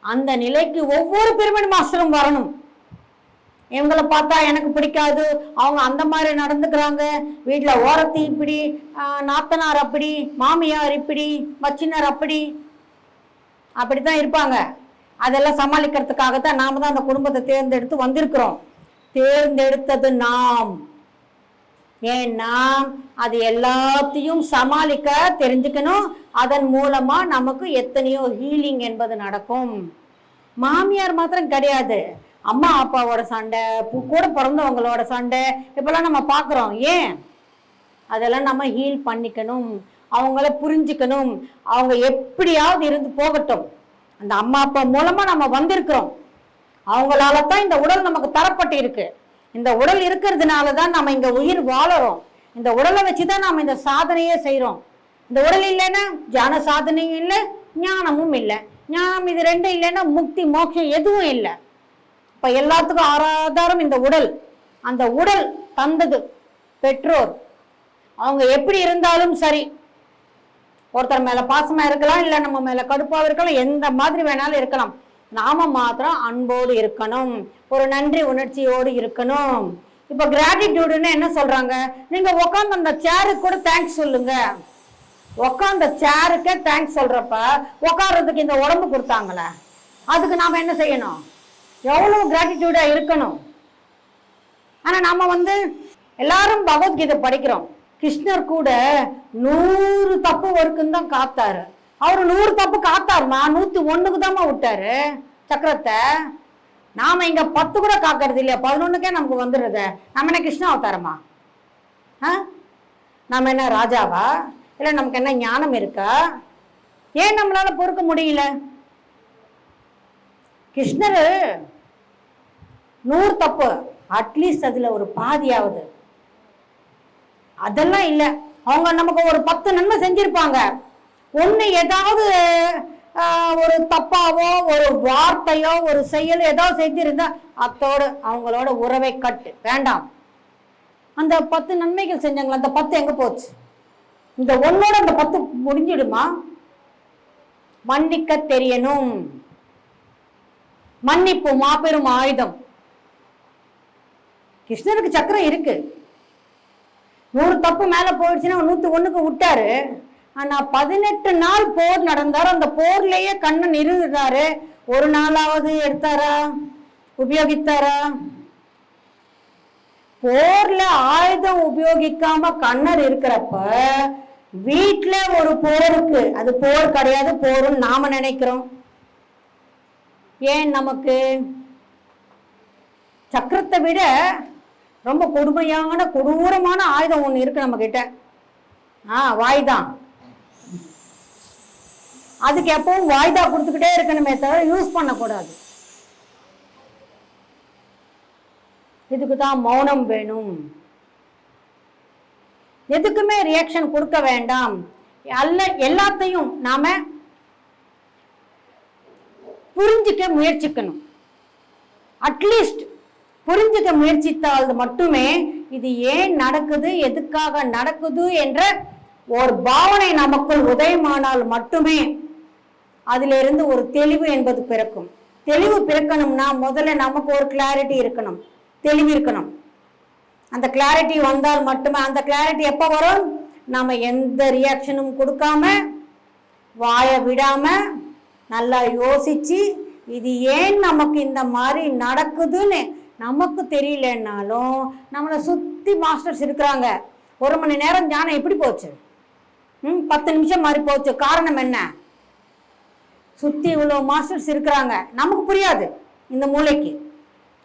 அந்த நிலைக்கு ஒவ்வொரு பிரிமிட் மாஸ்டரும் வரணும். இவங்களை பார்த்தா எனக்கு பிடிக்காது, அவங்க அந்த மாதிரி நடந்துக்கிறாங்க, வீட்டுல ஓரத்தி இப்படி, நாத்தனார் அப்படி, மாமியார் இப்படி, மச்சினார் அப்படித்தான் இருப்பாங்க. அதெல்லாம் சமாளிக்கிறதுக்காகத்தான் நாம தான் அந்த குடும்பத்தை தேர்ந்தெடுத்து வந்திருக்கிறோம். தேர்ந்தெடுத்தது நாம். ஏன்னா அது எல்லாத்தையும் சமாளிக்க தெரிஞ்சுக்கணும். அதன் மூலமா நமக்கு எத்தனையோ ஹீலிங் என்பது நடக்கும். மாமியார் மாத்திரம் கிடையாது, அம்மா அப்பாவோட சண்டை, கூட பிறந்தவங்களோட சண்டை இப்பெல்லாம் நம்ம பார்க்குறோம். ஏன்? அதெல்லாம் நம்ம ஹீல் பண்ணிக்கணும், அவங்கள புரிஞ்சுக்கணும். அவங்க எப்படியாவது இருந்து போகட்டும். அந்த அம்மா அப்பா மூலமா நம்ம வந்திருக்கிறோம், அவங்களால தான் இந்த உடல் நமக்கு தரப்பட்டு இருக்கு. இந்த உடல் இருக்கிறதுனால தான் நம்ம இங்க உயிர் வாழறோம். இந்த உடலை வச்சுதான் நாம இந்த சாதனையே செய்யறோம். இந்த உடல் இல்லைன்னா ஜான சாதனையும் இல்லை, ஞானமும் இல்லை. ஞானம் இது ரெண்டும் இல்லைன்னா முக்தி மோட்சம் எதுவும் இல்லை. இப்ப எல்லாத்துக்கும் ஆதாரம் இந்த உடல். அந்த உடல் தந்தது பெற்றோர். அவங்க எப்படி இருந்தாலும் சரி, ஒருத்தர் மேல பாசமா இருக்கலாம், இல்ல நம்ம மேல கடுப்பாக இருக்கலாம், எந்த மாதிரி வேணாலும் இருக்கலாம். நாம மாத்திரம் அன்போடு இருக்கணும், ஒரு நன்றி உணர்ச்சியோடு இருக்கணும். இப்ப கிராட்டிடியூடுன்னு என்ன சொல்றாங்க? நீங்க உட்காந்து அந்த சேருக்கு கூட தேங்க்ஸ் சொல்லுங்க. உட்காந்த சேருக்கே தேங்க்ஸ் சொல்றப்ப உட்கார்றதுக்கு இந்த உடம்பு கொடுத்தாங்களே, அதுக்கு நாம என்ன செய்யணும்? எவ்வளவு கிராட்டிடியூடா இருக்கணும். ஆனா நாம எல்லாரும் பகவத்கீதை படிக்கிறோம். கிருஷ்ணர் கூட 100 தப்பு ஒருக்குன்னு தான் காத்தாரு. அவரு 100 தப்பு காத்தாருமா, 101க்கு தான்மா விட்டாரு சக்கரத்தை. நாம இங்க 10 கூட காக்கிறது இல்லையா, 11க்கே நமக்கு வந்துடுறத. நம்ம என்ன கிருஷ்ண அவதாரமா? நம்ம என்ன ராஜாவா? இல்ல நமக்கு என்ன ஞானம் இருக்கா? ஏன் நம்மளால பொறுக்க முடியல? கிருஷ்ணர் 100 தப்பு, அட்லீஸ்ட் அதுல ஒரு பாதியாவது. அதெல்லாம் இல்லை. அவங்க நமக்கு ஒரு 10 நன்மை செஞ்சிருப்பாங்க. ஒண்ணு ஏதாவது ஒரு தப்பாவோ ஒரு வார்த்தையோ ஒரு செயல் ஏதாவது செஞ்சிருந்தா அத்தோடு அவங்களோட உறவை கட்டு வேண்டாம். அந்த 10 நன்மைகள் செஞ்சாங்களா, அந்த 10 எங்க போச்சு? இந்த ஒன்னோட அந்த 10 முடிஞ்சிடுமா? மன்னிக்க தெரியணும். மன்னிப்பு மாபெரும் ஆயுதம். கிருஷ்ணருக்கு சக்கரம் இருக்கு. 100 தப்பு மேல போயிடுச்சுன்னா 101க்கு விட்டாரு. ஆனா 18 நாள் போர் நடந்தாரு. அந்த போர்லயே கண்ணன் இருந்தாரு. ஒரு நாளாவது எடுத்தாரா, உபயோகித்தாரா? போர்ல ஆயுதம் உபயோகிக்காம கண்ணர் இருக்கிறப்ப வீட்டுல ஒரு போருக்கு, அது போர் கிடையாது, போருன்னு நாம நினைக்கிறோம். ஏன்? நமக்கு சக்கரத்தை விட ரொம்ப கொடுமையான கொடூரமான ஆயுதம் ஒண்ணு இருக்கு நம்ம கிட்ட. வாய்தான். அதுக்கு எப்பவும் வாய்தா கொடுத்துக்கிட்டே இருக்கணுமே தவிர யூஸ் பண்ணக்கூடாது. இதுக்கு தான் மௌனம் வேணும். எதுக்குமே ரியாக்ஷன் கொடுக்க வேண்டாம். எல்லாத்தையும் நாம புரிஞ்சுக்க முயற்சிக்கணும். அட்லீஸ்ட் புரிஞ்சுக்க முயற்சித்தால் மட்டுமே இது ஏன் நடக்குது, எதுக்காக நடக்குது என்ற ஒரு பாவனை நமக்குள் உதயமானால் மட்டுமே அதிலிருந்து ஒரு தெளிவு என்பது பிறக்கும். தெளிவு பிறக்கணும்னா முதல்ல நமக்கு ஒரு கிளாரிட்டி இருக்கணும், தெளிவு இருக்கணும். அந்த கிளாரிட்டி வந்தால் மட்டுமே, அந்த கிளாரிட்டி எப்போ வரும்? நம்ம எந்த ரியாக்ஷனும் கொடுக்காம, வாயை விடாம, நல்லா யோசிச்சு இது ஏன் நமக்கு இந்த மாதிரி நடக்குதுன்னு நமக்கு தெரியலன்னாலும் நம்மளை சுற்றி மாஸ்டர்ஸ் இருக்கிறாங்க. 1 மணி நேரம் ஞானம் எப்படி போச்சு, 10 நிமிஷம் மாதிரி போச்சு. காரணம் என்ன? சுற்றி இவ்வளோ மாஸ்டர்ஸ் இருக்கிறாங்க. நமக்கு புரியாது, இந்த மூளைக்கு,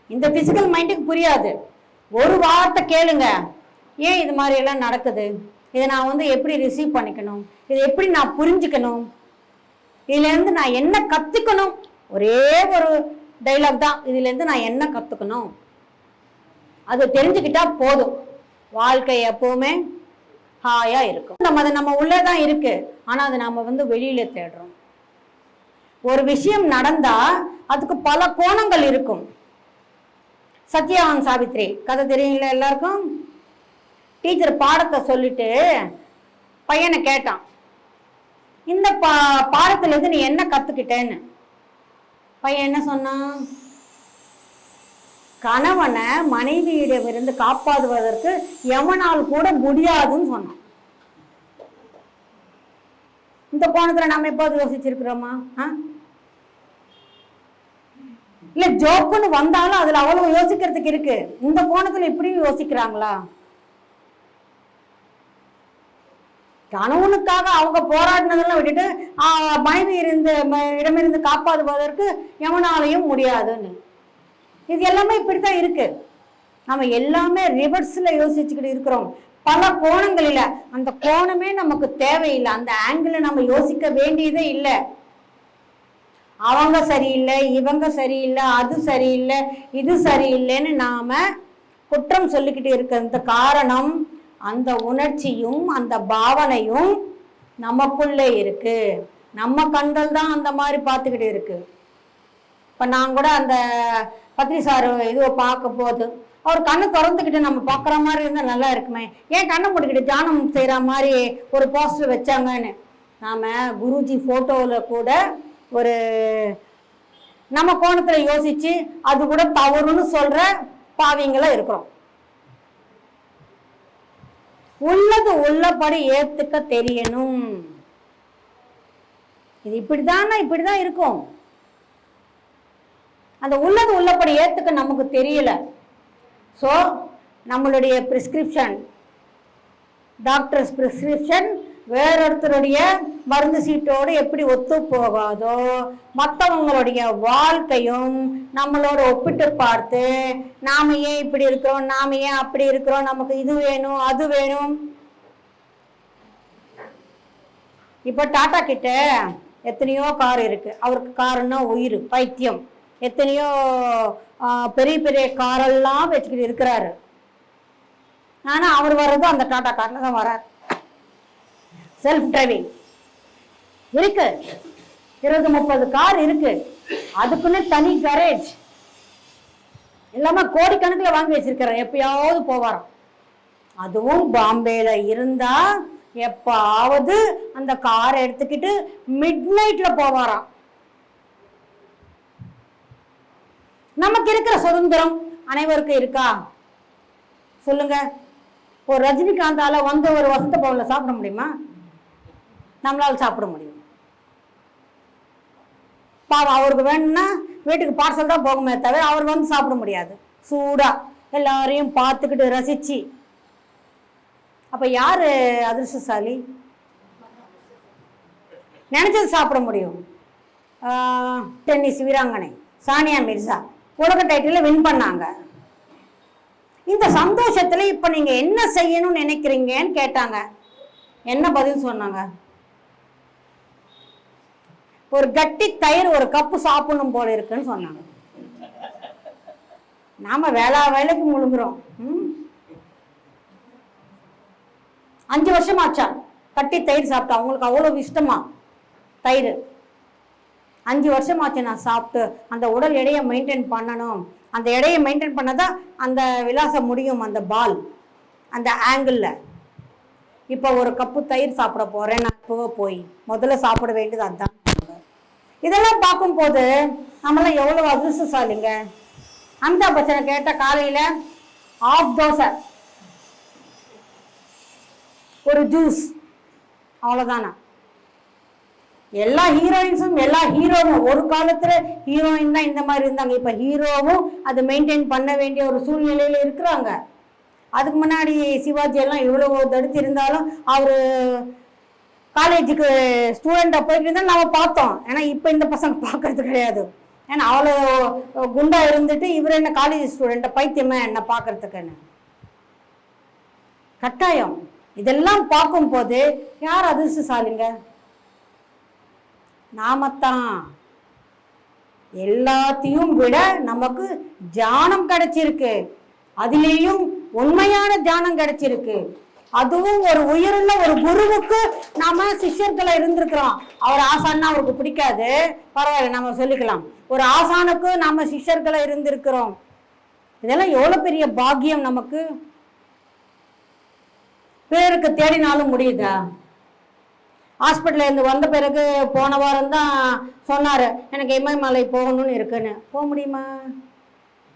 இந்த பிசிக்கல் மைண்டுக்கு புரியாது. ஒரு வார்த்தை கேளுங்க, ஏன் இது மாதிரி எல்லாம் நடக்குது, இதை நான் எப்படி ரிசீவ் பண்ணிக்கணும், இதை எப்படி நான் புரிஞ்சுக்கணும், இதுலேருந்து நான் என்ன கற்றுக்கணும். ஒரே ஒரு டைலாக் தான், இதுலேருந்து நான் என்ன கற்றுக்கணும், அது தெரிஞ்சுக்கிட்டா போதும். வாழ்க்கை எப்பவுமே ஹாயா இருக்கும். அது நம்ம உள்ளே தான் இருக்கு, ஆனால் அது நம்ம வெளியில தேடுறோம். ஒரு விஷயம் நடந்தா அதுக்கு பல கோணங்கள் இருக்கும். சத்யவான் சாவித்ரி கதை தெரியுங்களா எல்லாருக்கும்? டீச்சர் பாடத்தை சொல்லிட்டு பையனை கேட்டான், இந்த பாடத்துல இருந்து நீ என்ன கத்துக்கிட்டேன்னு. பையன் என்ன சொன்னான்? கணவனை மனைவியிடமிருந்து காப்பாற்றுவதற்கு எவனால் கூட முடியாதுன்னு சொன்னான். இந்த கோணத்துல நாம எப்போது யோசிச்சிருக்கிறோமா? இல்ல ஜோக்குன்னு வந்தாலும் அதுல அவ்வளவு யோசிக்கிறதுக்கு இருக்கு. இந்த கோணத்துல இப்படியும் யோசிக்கிறாங்களா? கணவனுக்காக அவங்க போராடினதெல்லாம் விட்டுட்டு மனைவி இடமிருந்து காப்பாற்றுவதற்கு எவனாலையும் முடியாதுன்னு. இது எல்லாமே இப்படித்தான் இருக்கு. நம்ம எல்லாமே ரிவர்ஸ்ல யோசிச்சுக்கிட்டு இருக்கிறோம், பல கோணங்களில. அந்த கோணமே நமக்கு தேவையில்லை, அந்த ஆங்கிள் நம்ம யோசிக்க வேண்டியதே இல்லை. அவங்க சரியில்லை, இவங்க சரியில்லை, அது சரியில்லை, இது சரியில்லைன்னு நாம குற்றம் சொல்லிக்கிட்டு இருக்கிற காரணம் அந்த உணர்ச்சியும் அந்த பாவனையும் நமக்குள்ளே இருக்கு. நம்ம கண்கள் தான் அந்த மாதிரி பார்த்துக்கிட்டு இருக்கு. இப்போ நான் கூட அந்த பத்ரி சார் இதுவை பார்க்க போது அவர் கண்ணை திறந்துக்கிட்டு நம்ம பார்க்குற மாதிரி இருந்தால் நல்லா இருக்குமே, ஏன் கண்ணை மூடிக்கிட்டு தியானம் செய்கிற மாதிரி ஒரு போஸ்டர் வச்சாங்கன்னு. நாம் குருஜி ஃபோட்டோவில் கூட ஒரு நம்ம கோணத்தில் யோசித்து அது கூட தவறுன்னு சொல்கிற பாவிங்களாக இருக்கிறோம். உள்ளது உள்ளபடி ஏத்துக்க தெரியணும். இது இப்படிதான் இருக்கும். அந்த உள்ளது உள்ளபடி ஏத்துக்க நமக்கு தெரியல. ஸோ நம்மளுடைய பிரிஸ்கிரிப்ஷன், டாக்டர்ஸ் பிரிஸ்கிரிப்ஷன் வேறொருத்தருடைய மருந்து சீட்டோடு எப்படி ஒத்து போகாதோ, மற்றவங்களுடைய வாழ்க்கையும் நம்மளோட ஒப்பிட்டு பார்த்து நாம ஏன் இப்படி இருக்கிறோம், நாம ஏன் அப்படி இருக்கிறோம், நமக்கு இது வேணும் அது வேணும். இப்போ டாடா கிட்ட எத்தனையோ கார் இருக்கு, அவருக்கு காருன்னா உயிர், பைத்தியம். எத்தனையோ பெரிய பெரிய காரெல்லாம் வச்சுக்கிட்டு இருக்கிறாரு. ஆனால் அவர் வர்றது அந்த டாடா கார்ல தான் வர்றாரு. செல்ஃப் டிரைவிங் இருக்கு, 20-30 கார் இருக்கு, அதுக்குன்னு தனி கரேஜ் எல்லாமே கோடிக்கணக்கில் வாங்கி வச்சிருக்கிறார். எப்பயாவது போவாராம். அதுவும் பாம்பேல இருந்தா எப்பாவது அந்த காரை எடுத்துக்கிட்டு மிட் நைட்ல போவாராம். நமக்கு இருக்கிற சுதந்திரம் அனைவருக்கும் இருக்கா சொல்லுங்க? ஒரு ரஜினிகாந்தால ஒரு வசந்த பவன்ல சாப்பிட முடியுமா? நம்மளால சாப்பிட முடியும். பாவம், அவருக்கு வேணும்னா வீட்டுக்கு பார்சல் தான் போகுமே தவிர அவர் சாப்பிட முடியாது. சூடா எல்லாரையும் பார்த்துக்கிட்டு ரசிச்சு. அப்ப யாரு அதிர்ஷ்டசாலி? நினைச்சது சாப்பிட முடியும். டென்னிஸ் வீராங்கனை சானியா மிர்சா உலக டைட்டில் வின் பண்ணாங்க. இந்த சந்தோஷத்துல இப்ப நீங்க என்ன செய்யணும்னு நினைக்கிறீங்கன்னு கேட்டாங்க. என்ன பதில் சொன்னாங்க? ஒரு கட்டி தயிர் ஒரு கப்பு சாப்பிடணும் போல இருக்குன்னு சொன்னாங்க. நாம வேலைக்கு முழுங்குறோம். 5 வருஷம் ஆச்சா கட்டி தயிர் சாப்பிட்டா. அவங்களுக்கு அவ்வளவு இஷ்டமா தயிர். 5 வருஷம் ஆச்சு நான் சாப்பிட்டு. அந்த உடல் எடையை மெயின்டைன் பண்ணணும். அந்த எடையை மெயின்டைன் பண்ணதான் அந்த விலாசம் முடியும். அந்த பால் அந்த ஆங்கிள். இப்போ ஒரு கப்பு தயிர் சாப்பிட போறேன் நான். இப்போவே போய் முதல்ல சாப்பிட வேண்டியது அதுதான். இதெல்லாம் பார்க்கும்போது நம்மளாம் எவ்வளவு அதிர்ஷ்டசாலிங்க. அமிதாப் பச்சனை கேட்ட காலையில ஆஃப் தோசை ஒரு ஜூஸ், அவ்வளவுதானா? எல்லா ஹீரோயின்ஸும் எல்லா ஹீரோவும் ஒரு காலத்துல ஹீரோயின் தான் இந்த மாதிரி இருந்தாங்க. இப்ப ஹீரோவும் அதை மெயின்டைன் பண்ண வேண்டிய ஒரு சூழ்நிலையில இருக்கிறாங்க. அதுக்கு முன்னாடி சிவாஜி எல்லாம் இவ்வளவு தடுத்து இருந்தாலும் அவரு காலேஜுக்கு ஸ்டூடெண்ட்டை போயிட்டு இருந்தாலும் நம்ம பார்த்தோம். ஏன்னா இப்போ இந்த பசங்க பார்க்கறது கிடையாது. ஏன்னா அவ்வளோ குண்டா இருந்துட்டு இவர் என்ன காலேஜ் ஸ்டூடெண்ட்டை பைத்தியமா என்ன பார்க்கறதுக்குன்னு கட்டாயம். இதெல்லாம் பார்க்கும் போது யார் அதிர்ஷ்டசாலிங்க? நாமத்தான். எல்லாத்தையும் விட நமக்கு ஞானம் கிடைச்சிருக்கு. அதிலேயும் உண்மையான ஞானம் கிடைச்சிருக்கு. அதுவும் ஒரு உயிருள்ள ஒரு குருவுக்கு நாம சிஷ்யர்களை இருந்திருக்கிறோம். அவர் ஆசான்னா அவருக்கு பிடிக்காது, பரவாயில்ல நம்ம சொல்லிக்கலாம். ஒரு ஆசானுக்கு நாம சிஷ்யர்களை இருந்திருக்கிறோம். இதெல்லாம் எவ்வளவு பெரிய பாக்கியம் நமக்கு. பேருக்கு தேடினாலும் முடியுதா? ஹாஸ்பிட்டல்ல இருந்து வந்த பிறகு போன வாரம் தான் சொன்னாரு எனக்கு இமயமலை போகணும்னு இருக்குன்னு. போக முடியுமா?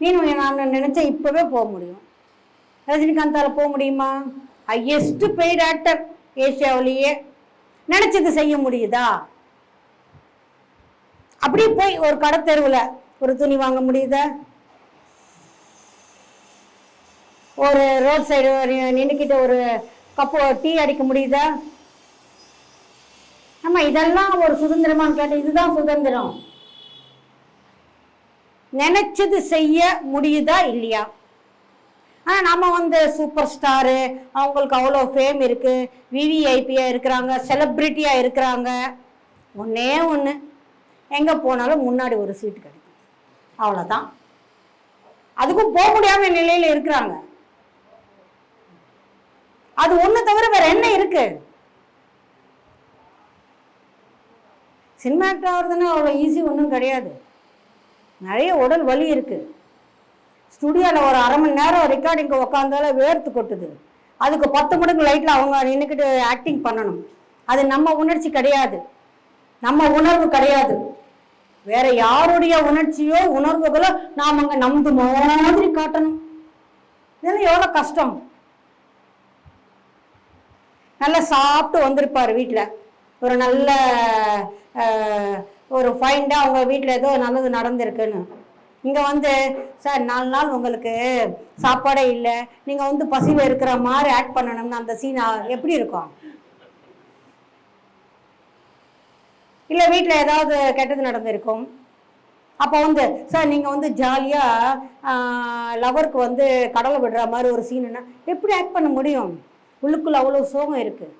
நீனும் நான் நினைச்சேன் இப்பவே போக முடியும். ரஜினிகாந்தால போக முடியுமா? ஹையஸ்ட் பெய்டு ஆக்டர் ஏசியாவிலேயே. நினைச்சது செய்ய முடியுதா? அப்படி போய் ஒரு கடை தெருவில் ஒரு துணி வாங்க முடியுதா? ஒரு ரோட் சைடு நின்றுக்கிட்டு ஒரு கப்பு டீ அடிக்க முடியுதா? ஆமா, இதெல்லாம் ஒரு சுதந்திரமான்னு கேட்ட இதுதான் சுதந்திரம். நினைச்சது செய்ய முடியுதா இல்லையா? ஆனா நம்ம சூப்பர் ஸ்டாரு, அவங்களுக்கு அவ்வளோ ஃபேம் இருக்கு, விவிஐபியா இருக்கிறாங்க, செலிபிரிட்டியா இருக்கிறாங்க. ஒன்னே ஒன்று, எங்க போனாலும் முன்னாடி ஒரு சீட்டு கிடைக்கும், அவ்வளோதான். அதுக்கும் போக முடியாம நிலையில இருக்கிறாங்க. அது ஒண்ணு தவிர வேற என்ன இருக்கு? சினிமா ஆக்டர் ஆகுறதுன்னா அவ்வளோ ஈஸி ஒன்றும் கிடையாது. நிறைய உடல் வலி இருக்கு. ஸ்டுடியோவில் ஒரு அரை மணி நேரம் ரெக்கார்டிங்க உட்காந்தால வேர்த்து கொட்டுது. அதுக்கு 10 மணிக்கு லைட்டில் அவங்க நின்றுக்கிட்டு ஆக்டிங் பண்ணணும். அது நம்ம உணர்ச்சி கிடையாது, நம்ம உணர்வு கிடையாது. வேற யாருடைய உணர்ச்சியோ உணர்வுகளோ நாம் அங்கே நம்பு மாதிரி காட்டணும். இதெல்லாம் எவ்வளோ கஷ்டம். நல்லா சாப்பிட்டு வந்திருப்பார் வீட்டில், ஒரு நல்ல ஒரு ஃபைண்டாக அவங்க வீட்டில் ஏதோ நல்லது நடந்திருக்குன்னு. இங்கே சார் 4 நாள் உங்களுக்கு சாப்பாடே இல்லை, நீங்கள் பசியில் இருக்கிற மாதிரி ஆக்ட் பண்ணணும்னு அந்த சீன் எப்படி இருக்கும்? இல்லை வீட்டில் ஏதாவது கெட்டது நடந்திருக்கும். அப்போ சார் நீங்கள் ஜாலியாக லவருக்கு கடலை விடுற மாதிரி ஒரு சீனுன்னா எப்படி ஆக்ட் பண்ண முடியும்? உள்ளுக்குள்ள அவ்வளோ சோகம் இருக்குது.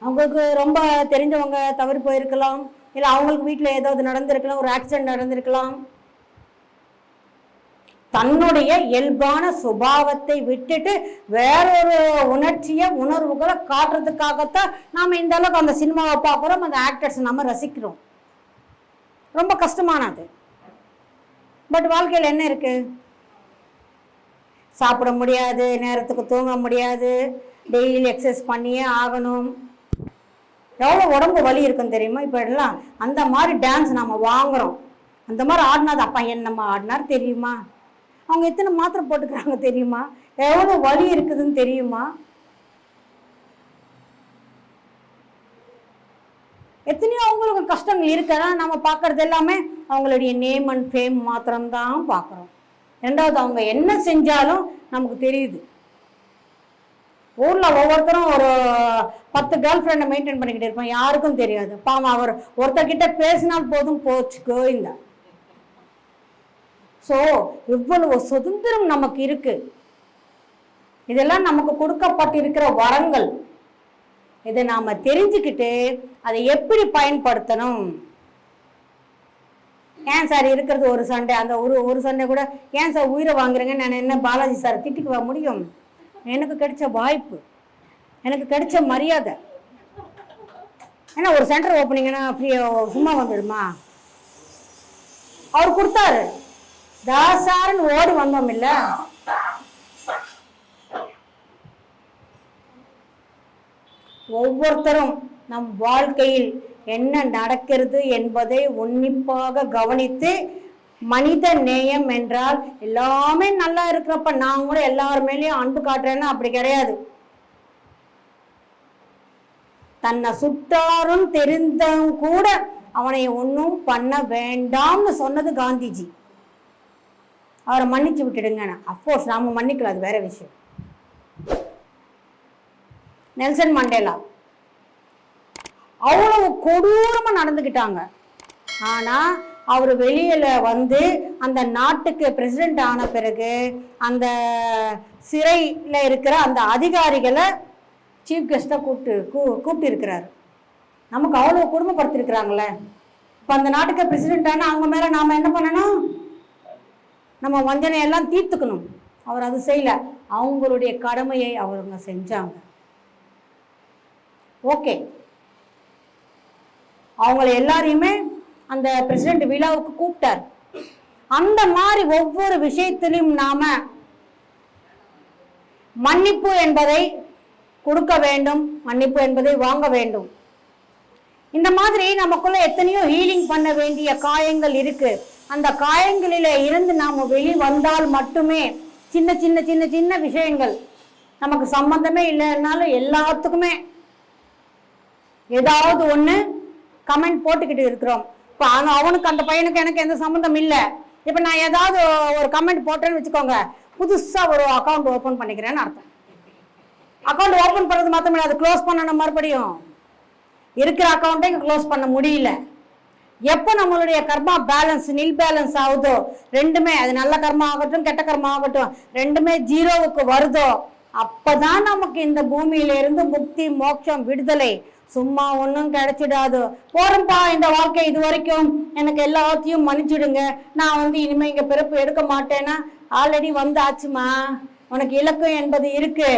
அவங்களுக்கு ரொம்ப தெரிஞ்சவங்க தவறி போயிருக்கலாம், இல்லை அவங்களுக்கு வீட்டில் ஏதாவது நடந்திருக்கலாம், ஒரு ஆக்சிடென்ட் நடந்திருக்கலாம். தன்னுடைய இயல்பான சுபாவத்தை விட்டுட்டு வேறொரு உணர்ச்சியை உணர்வுகளை காட்டுறதுக்காகத்தான் நாம் இந்த அளவுக்கு அந்த சினிமாவை பார்க்குறோம், அந்த ஆக்டர்ஸ் நம்ம ரசிக்கிறோம். ரொம்ப கஷ்டமானது. பட் வாழ்க்கையில் என்ன இருக்கு? சாப்பிட முடியாது, நேரத்துக்கு தூங்க முடியாது, டெய்லி எக்ஸசைஸ் பண்ணியே ஆகணும். எவ்வளோ உடம்பு வலி இருக்குன்னு தெரியுமா? இப்போ எல்லாம் அந்த மாதிரி டான்ஸ் நம்ம வாங்குறோம். அந்த மாதிரி ஆடினாது அப்பா என்னம்மா ஆடினார் தெரியுமா? அவங்க எத்தனை மாத்திரை போட்டுக்கிறாங்க தெரியுமா? எவ்வளோ வலி இருக்குதுன்னு தெரியுமா? எத்தனையோ அவங்களுக்கு கஷ்டங்கள் இருக்குன்னா நம்ம பார்க்கறது எல்லாமே அவங்களுடைய நேம் அண்ட் ஃபேம் மாத்திரம்தான் பார்க்குறோம். ரெண்டாவது அவங்க என்ன செஞ்சாலும் நமக்கு தெரியுது. ஊரில் ஒவ்வொருத்தரும் ஒரு 10 கேர்ள் ஃப்ரெண்டை மெயின்டைன் பண்ணிக்கிட்டு இருப்போம், யாருக்கும் தெரியாது. பாவம் அவர் ஒருத்தர்கிட்ட பேசினால் போதும் போச்சு கோவிந்தா. ஸோ இவ்வளவு சுதந்திரம் நமக்கு இருக்கு. இதெல்லாம் நமக்கு கொடுக்கப்பட்டிருக்கிற வரங்கள். இதை நாம தெரிஞ்சுக்கிட்டு அதை எப்படி பயன்படுத்தணும். ஏன் சார் இருக்கிறது ஒரு சண்டை, அந்த ஒரு சண்டை கூட ஏன் சார் உயிரை வாங்குறீங்க, நான் என்ன பாலாஜி சார் திட்டிக்குவா முடியும்? எனக்கு கிடைச்ச வாய்ப்பு, எனக்கு கிடைச்ச மரியாதை. ஏன்னா ஒரு சென்டர் ஓப்பனிங்கன்னா ஃப்ரீ சும்மா வந்துடுமா? அவர் கொடுத்தாரு, தாசாருன்னு ஓடி வந்தோம் இல்ல. ஒவ்வொருத்தரும் நம் வாழ்க்கையில் என்ன நடக்கிறது என்பதை உன்னிப்பாக கவனித்து, மனித நேயம் என்றால் எல்லாமே நல்லா இருக்கிறப்ப நான் கூட எல்லார் மேலேயும் அன்பு காட்டுறேன்னா அப்படி கிடையாது. தன்னை சுட்டாரும் தெரிந்தவங்க கூட அவனை ஒன்றும் பண்ண வேண்டாம்னு சொன்னது காந்திஜி. அவரை மன்னிச்சு விட்டுடுங்க. அஃப்கோர்ஸ் நாம மன்னிக்கல, அது வேற விஷயம். நெல்சன் மண்டேலா அவ்வளவு கொடூரமா நடந்துக்கிட்டாங்க. ஆனா அவர் வெளியில வந்து அந்த நாட்டுக்கு பிரசிடென்ட் ஆன பிறகு அந்த சிறையில் இருக்கிற அந்த அதிகாரிகளை சீஃப் கெஸ்டா கூப்பிட்டு இருக்கிறாரு. நமக்கு அவ்வளவு குடும்பப்படுத்திருக்கிறாங்களே. இப்ப அந்த நாட்டுக்கு பிரசிடென்ட் ஆனா அவங்க மேல நாம என்ன பண்ணணும்? நம்ம வஞ்சனையெல்லாம் தீர்த்துக்கணும். அவர் அது செய்யல, அவங்களுடைய கடமையை அவங்க செஞ்சாங்க. ஓகே, அவங்கள எல்லாரையுமே அந்த பிரசிடென்ட் விழாவுக்கு கூப்பிட்டார். அந்த மாதிரி ஒவ்வொரு விஷயத்திலும் நாம மன்னிப்பு என்பதை கொடுக்க வேண்டும், மன்னிப்பு என்பதை வாங்க வேண்டும். இந்த மாதிரி நமக்குள்ள எத்தனையோ ஹீலிங் பண்ண வேண்டிய காயங்கள் இருக்கு. அந்த காயங்களில இருந்து நாம வெளி வந்தால் மட்டுமே சின்ன சின்ன சின்ன சின்ன விஷயங்கள் நமக்கு சம்பந்தமே இல்லைன்னாலும் எல்லாத்துக்குமே ஏதாவது ஒண்ணு கமெண்ட் போட்டுக்கிட்டு இருக்கிறோம். இப்போ அவனுக்கு அந்த பையனுக்கு எனக்கு எந்த சம்மந்தம் இல்லை. இப்போ நான் ஏதாவது ஒரு கமெண்ட் போட்டேன்னு வச்சுக்கோங்க, புதுசா ஒரு அக்கௌண்ட் ஓப்பன் பண்ணிக்கிறேன்னு அர்த்தம். அக்கௌண்ட் ஓப்பன் பண்ணுறது மாத்திரமே, அது க்ளோஸ் பண்ணணும். மறுபடியும் இருக்கிற அக்கௌண்ட்டை க்ளோஸ் பண்ண முடியல. எப்போ நம்மளுடைய கர்மா பேலன்ஸ் நில் பேலன்ஸ் ஆகுதோ, ரெண்டுமே, அது நல்ல கர்மா ஆகட்டும் கெட்ட கர்மா ஆகட்டும், ரெண்டுமே ஜீரோவுக்கு வருதோ, அப்பதான் நமக்கு இந்த பூமியில இருந்து முக்தி, மோட்சம், விடுதலை. சும்மா ஒன்றும் கிடைச்சிடாது. போறப்பா இந்த வாழ்க்கை இது வரைக்கும் எனக்கு எல்லாத்தையும் மன்னிச்சுடுங்க, நான் வந்து இனிமே இங்க பிறப்பு எடுக்க மாட்டேன்னா, ஆல்ரெடி வந்தாச்சுமா. உனக்கு இலக்கம் என்பது இருக்கு.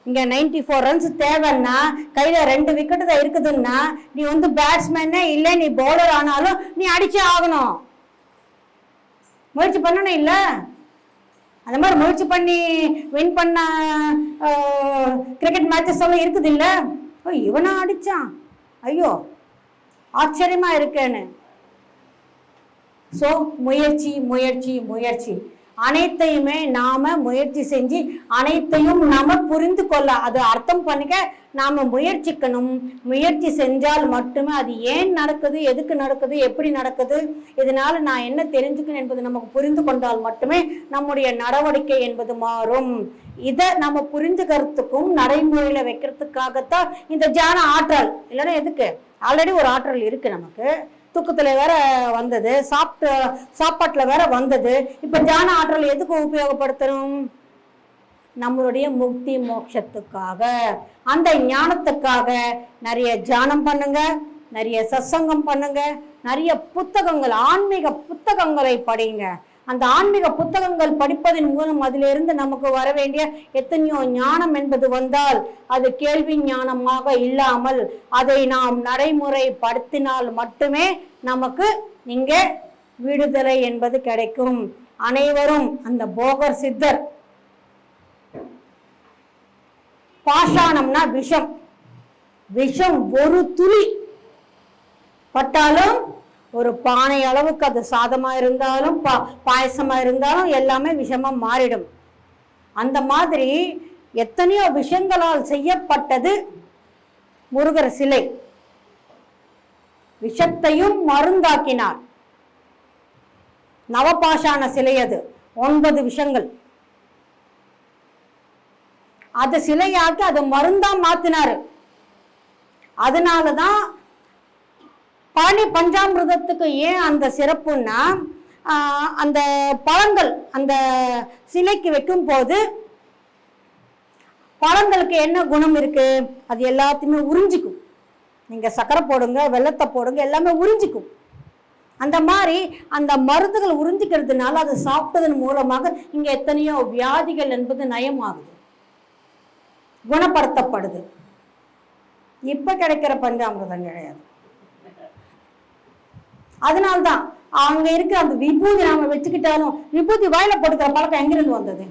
இங்க 94 ரன்ஸ் தேவைன்னா கையில 2 விக்கெட்டு தான் இருக்குதுன்னா, நீ வந்து பேட்ஸ்மேனே இல்லை, நீ பவுலர் ஆனாலும் நீ அடிச்சே ஆகணும். முயற்சி பண்ணணும் இல்ல? அந்த மாதிரி முயற்சி பண்ணி வின் பண்ண கிரிக்கெட் மேட்சஸ் எல்லாம் இருக்குது இல்ல? இவனா அடிச்சான், ஐயோ ஆச்சரியமா இருக்கேன்னு. சோ முயற்சி முயற்சி முயற்சி, அனைத்தையுமே நாம முயற்சி செஞ்சு அனைத்தையும் நாம புரிந்து கொள்ள, அது அர்த்தம் பண்ணிக்க நாம முயற்சிக்கணும். முயற்சி செஞ்சால் மட்டுமே அது ஏன் நடக்குது, எதுக்கு நடக்குது, எப்படி நடக்குது, இதனால நான் என்ன தெரிஞ்சுக்கணும் என்பது நமக்கு புரிந்து கொண்டால் மட்டுமே நம்முடைய நடவடிக்கை என்பது மாறும். இதை நம்ம புரிஞ்சுக்கிறதுக்கும் நடைமுறையில வைக்கிறதுக்காகத்தான் இந்த தியான ஆற்றல். இல்லைன்னா எதுக்கு? ஆல்ரெடி ஒரு ஆற்றல் இருக்கு நமக்கு. தூக்கத்துல வேற வந்தது, சாப்பாட்டுல வேற வந்தது. இப்ப தியான ஆற்றல் எதுக்கு உபயோகப்படுத்தணும்? நம்மளுடைய முக்தி மோட்சத்துக்காக, அந்த ஞானத்துக்காக. நிறைய தியானம் பண்ணுங்க, நிறைய சத்சங்கம் பண்ணுங்க, நிறைய புத்தகங்கள், ஆன்மீக புத்தகங்களை படிங்க. அந்த ஆன்மீக புத்தகங்கள் படிப்பதன் மூலம் அதிலிருந்து நமக்கு வர வேண்டிய எத்தனையோ ஞானம் என்பது வந்தால், அது கேள்வி ஞானமாக இல்லாமல் அதை நாம் நடைமுறைப்படுத்தினால் மட்டுமே நமக்கு இங்கே விடுதலை என்பது கிடைக்கும். அனைவரும் அந்த போகர் சித்தர், பாஷாணம்னா விஷம், விஷம் ஒரு துளி பட்டாலும், ஒரு பானை அளவுக்கு அது சாதமா இருந்தாலும் பாயசமா இருந்தாலும் எல்லாமே விஷமா மாறிடும். அந்த மாதிரி எத்தனையோ விஷங்களால் செய்யப்பட்டது முருகர் சிலை. விஷத்தையும் மருந்தாக்கினார். நவபாஷான சிலை அது, 9 விஷங்கள். அது சிலையாக்கி அதை மருந்தா மாத்தினாரு. அதனாலதான் பழனி பஞ்சாமிர்தத்துக்கு ஏன் அந்த சிறப்புன்னா, அந்த பழங்கள் அந்த சிலைக்கு வைக்கும் போது பழங்களுக்கு என்ன குணம் இருக்கு? அது எல்லாத்தையுமே உறிஞ்சிக்கும். நீங்க சக்கரை போடுங்க, வெள்ளத்தை போடுங்க, எல்லாமே உறிஞ்சிக்கும். அந்த மாதிரி அந்த மருந்துகள் உறிஞ்சிக்கிறதுனால அது சாப்பிட்டதன் மூலமாக இங்க எத்தனையோ வியாதிகள் என்பது நயமாகுது, குணப்படுத்தப்படுது. இப்ப கிடைக்கிற பஞ்சாமிர்தம் கிடையாது. அதனால்தான் அங்க இருக்க அந்த விபூதி நாம வச்சுக்கிட்டாலும், விபூதி வாயில போட்டுக்கிற பழக்கம் எங்கிருந்து வந்தது?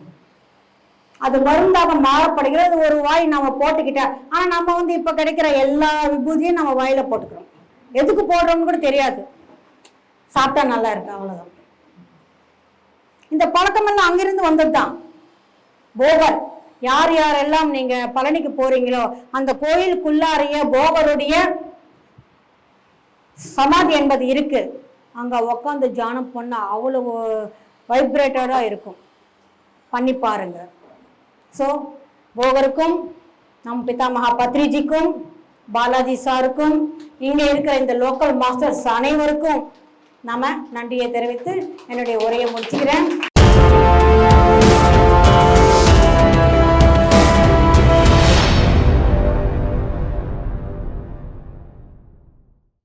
அது மருந்தாக மாறப்படுகிறது. ஒரு வாய் நாம போட்டுக்கிட்டா, ஆனா நம்ம இப்ப கிடைக்கிற எல்லா விபூதியும் நம்ம வாயில போட்டுக்கிறோம். எதுக்கு போடுறோம்னு கூட தெரியாது, சாப்பிட்டா நல்லா இருக்கு, அவ்வளவுதான். இந்த பழக்கம் எல்லாம் அங்கிருந்து வந்ததுதான். போகர், யார் யாரெல்லாம் நீங்க பழனிக்கு போறீங்களோ அந்த கோயிலுக்குள்ளாரைய போகருடைய சமாதி என்பது இருக்கு. அங்க உட்காந்து தியானம் பண்ண அவ்வளவு வைப்ரேட்டடா இருக்கும். பண்ணி பாருங்க. ஸோ போகருக்கும், நம் பிதாமகா பத்ரிஜிக்கும், பாலாஜி சாருக்கும், இங்க இருக்கிற இந்த லோக்கல் மாஸ்டர்ஸ் அனைவருக்கும் நாம நன்றியை தெரிவித்து என்னுடைய உரையை முடிச்சுக்கிறேன்.